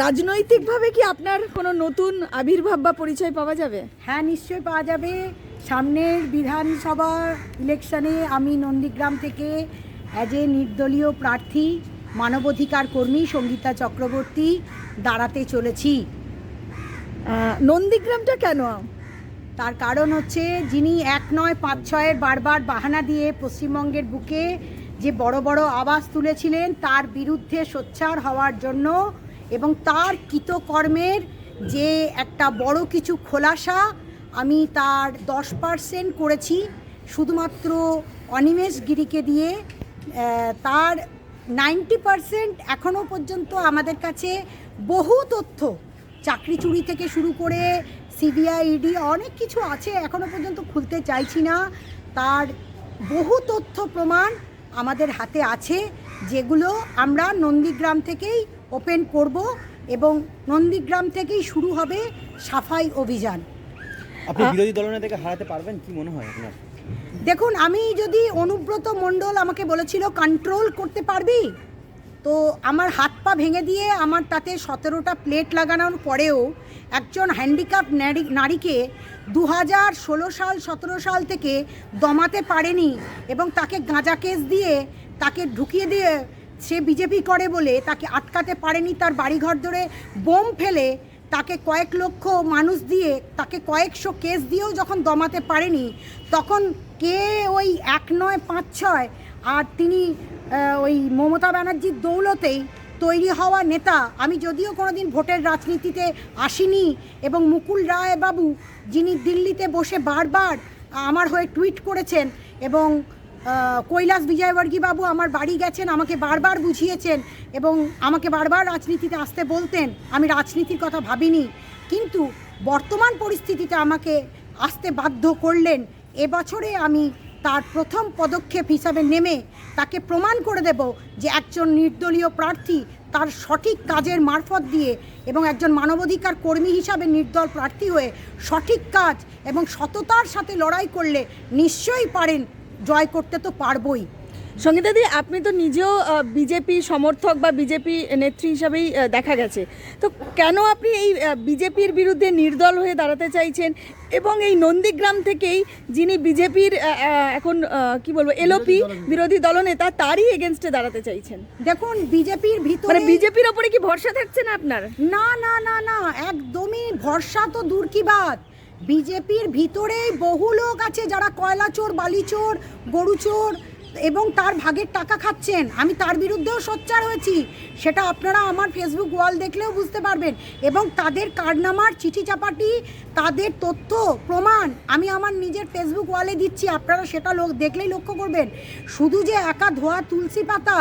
রাজনৈতিকভাবে কি আপনার কোনো নতুন আবির্ভাব বা পরিচয় পাওয়া যাবে? হ্যাঁ, নিশ্চয়ই পাওয়া যাবে। সামনের বিধানসভা ইলেকশনে আমি নন্দীগ্রাম থেকে অ্যাজ এ নির্দলীয় প্রার্থী মানবাধিকার কর্মী সঙ্গীতা চক্রবর্তী দাঁড়াতে চলেছি। নন্দীগ্রামটা কেন? তার কারণ হচ্ছে, যিনি 1 নয় 5 6-এর বারবার বাহানা দিয়ে পশ্চিমবঙ্গের বুকে যে বড় বড় আওয়াজ তুলেছিলেন তার বিরুদ্ধে সোচ্চার হওয়ার জন্য, এবং তার কৃতকর্মের যে একটা বড় কিছু খোলাসা আমি তার 10% করেছি শুধুমাত্র অনিমেষ গিরিকে দিয়ে। তার 90% এখনও পর্যন্ত আমাদের কাছে বহু তথ্য, চাকরি চুরি থেকে শুরু করে সিবিআই ইডি অনেক কিছু আছে, এখনও পর্যন্ত খুলতে চাইছি না। তার বহু তথ্য প্রমাণ আমাদের হাতে আছে, যেগুলো আমরা নন্দীগ্রাম থেকেই ওপেন করব এবং নন্দীগ্রাম থেকেই শুরু হবে সাফাই অভিযান। আপনি বিরোধী দলনেতাকে হারাতে পারবেন কি মনে হয় আপনার? দেখুন, আমি যদি অনুব্রত মণ্ডল আমাকে বলেছিল কন্ট্রোল করতে পারবি, তো আমার হাত পা ভেঙে দিয়ে আমার তাতে 17টা প্লেট লাগানোর পরেও একজন হ্যান্ডিক্যাপ নারীকে 2016 সাল 17 সাল থেকে দমাতে পারেনি, এবং তাকে গাঁজা কেস দিয়ে তাকে ঢুকিয়ে দিয়ে সে বিজেপি করে বলে তাকে আটকাতে পারেনি। তার বাড়িঘর ধরে বোম ফেলে তাকে কয়েক লক্ষ মানুষ দিয়ে তাকে কয়েকশো কেস দিয়েও যখন দমাতে পারেনি, তখন কে ওই 1 নয় 5 6 আর তিনি ওই মমতা ব্যানার্জির দৌলতেই তৈরি হওয়া নেতা। আমি যদিও কোনোদিন ভোটের রাজনীতিতে আসিনি, এবং মুকুল রায় বাবু যিনি দিল্লিতে বসে বারবার আমার হয়ে টুইট করেছেন, এবং কৈলাস বিজয়বর্গী বাবু আমার বাড়ি গেছেন, আমাকে বারবার বুঝিয়েছেন এবং আমাকে বারবার রাজনীতিতে আসতে বলতেন, আমি রাজনীতির কথা ভাবিনি, কিন্তু বর্তমান পরিস্থিতিতে আমাকে আসতে বাধ্য করলেন। এবছরে আমি তার প্রথম পদক্ষেপ হিসাবে নেমে তাকে প্রমাণ করে দেব যে একজন নির্দলীয় প্রার্থী তার সঠিক কাজের মারফত দিয়ে এবং একজন মানবাধিকার কর্মী হিসাবে নির্দল প্রার্থী হয়ে সঠিক কাজ এবং সততার সাথে লড়াই করলে নিশ্চয়ই পারেন, জয় করতে তো পারবই। সঙ্গীতাদি, আপনি তো নিজেও বিজেপি সমর্থক বা বিজেপি নেত্রী হিসাবেই দেখা গেছে, তো কেন আপনি এই বিজেপির বিরুদ্ধে নির্দল হয়ে দাঁড়াতে চাইছেন, এবং এই নন্দীগ্রাম থেকেই যিনি বিজেপির এখন কি বলবো এলওপি বিরোধী দলনেতা তারই এগেনস্টে দাঁড়াতে চাইছেন? দেখুন, বিজেপির ভিতরে মানে বিজেপির ওপরে কি ভরসা থাকছে না আপনার? না না না না, একদমই ভরসা তো দূর কি বাত। বিজেপির ভিতরেই বহু লোক আছে যারা কয়লা চোর, বালি চোর, গরু চোর এবং তার ভাগের টাকা খাচ্ছেন। আমি তার বিরুদ্ধেও সোচ্চার হয়েছি, সেটা আপনারা আমার ফেসবুক ওয়াল দেখলেও বুঝতে পারবেন, এবং তাদের কারনামার চিঠি চাপাটি, তাদের তথ্য প্রমাণ আমি আমার নিজের ফেসবুক ওয়ালে দিচ্ছি, আপনারা সেটা দেখলেই লক্ষ্য করবেন। শুধু যে একা ধোয়া তুলসী পাতা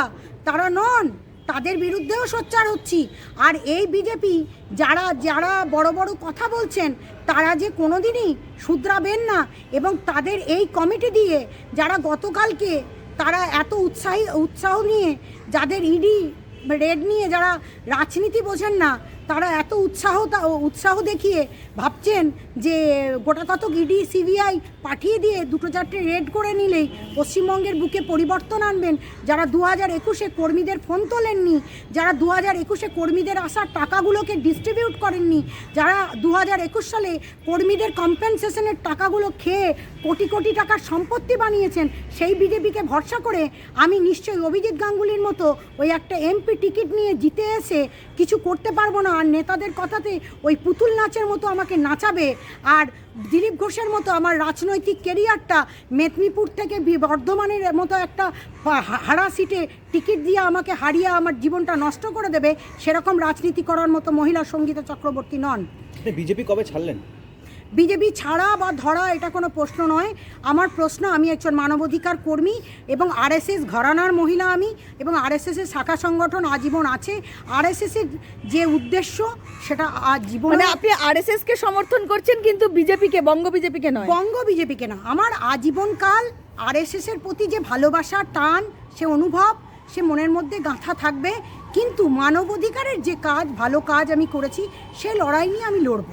তারা নন, তাদের বিরুদ্ধেও সোচ্চার হচ্ছি। আর এই বিজেপি যারা যারা বড় বড় কথা বলছেন তারা যে কোনোদিনই শুধরাবেন না, এবং তাদের এই কমিটি দিয়ে যারা গতকালকে তারা এত উৎসাহ নিয়ে, যাদের ইডি রেড নিয়ে যারা রাজনীতি বোঝেন না, তারা এত উৎসাহ দেখিয়ে ভাবছেন যে গোটা কতক ইডি সিবিআই পাঠিয়ে দিয়ে 2-4টে রেড করে নিলেই পশ্চিমবঙ্গের বুকে পরিবর্তন আনবেন। যারা 2021-এ কর্মীদের ফোন তোলেননি, যারা 2021-এ কর্মীদের আসার টাকাগুলোকে ডিস্ট্রিবিউট করেননি, যারা 2021 সালে কর্মীদের কম্পেনসেশনের টাকাগুলো খেয়ে কোটি কোটি টাকার সম্পত্তি বানিয়েছেন, সেই বিজেপিকে ভরসা করে আমি নিশ্চয়ই অভিজিৎ গাঙ্গুলির মতো ওই একটা এমপি টিকিট নিয়ে জিতে এসে কিছু করতে পারবো না। আর নেতাদের কথাতে ওই পুতুল নাচের মতো আমাকে নাচাবে, আর দিলীপ ঘোষের মতো আমার রাজনৈতিক কেরিয়ারটা মেদিনীপুর থেকে বর্ধমানের মতো একটা হারা সিটে টিকিট দিয়ে আমাকে হারিয়ে আমার জীবনটা নষ্ট করে দেবে, সেরকম রাজনীতি করার মতো মহিলা সঙ্গীতা চক্রবর্তী নন। বিজেপি কবে ছাড়লেন? বিজেপি ছাড়া বা ধরা এটা কোনো প্রশ্ন নয়। আমার প্রশ্ন, আমি একজন মানবাধিকার কর্মী এবং আরএসএস ঘরানার মহিলা আমি, এবং আরএসএসের শাখা সংগঠন আজীবন আছে। আরএসএসের যে উদ্দেশ্য সেটা আজীবন, মানে আপনি আরএসএসকে সমর্থন করছেন কিন্তু বিজেপিকে, বঙ্গ বিজেপিকে নয়? বঙ্গ বিজেপিকে না, আমার আজীবনকাল আরএসএসের প্রতি যে ভালোবাসা, টান, সে অনুভব সে মনের মধ্যে গাঁথা থাকবে, কিন্তু মানবাধিকারের যে কাজ, ভালো কাজ আমি করেছি, সে লড়াই নিয়ে আমি লড়ব।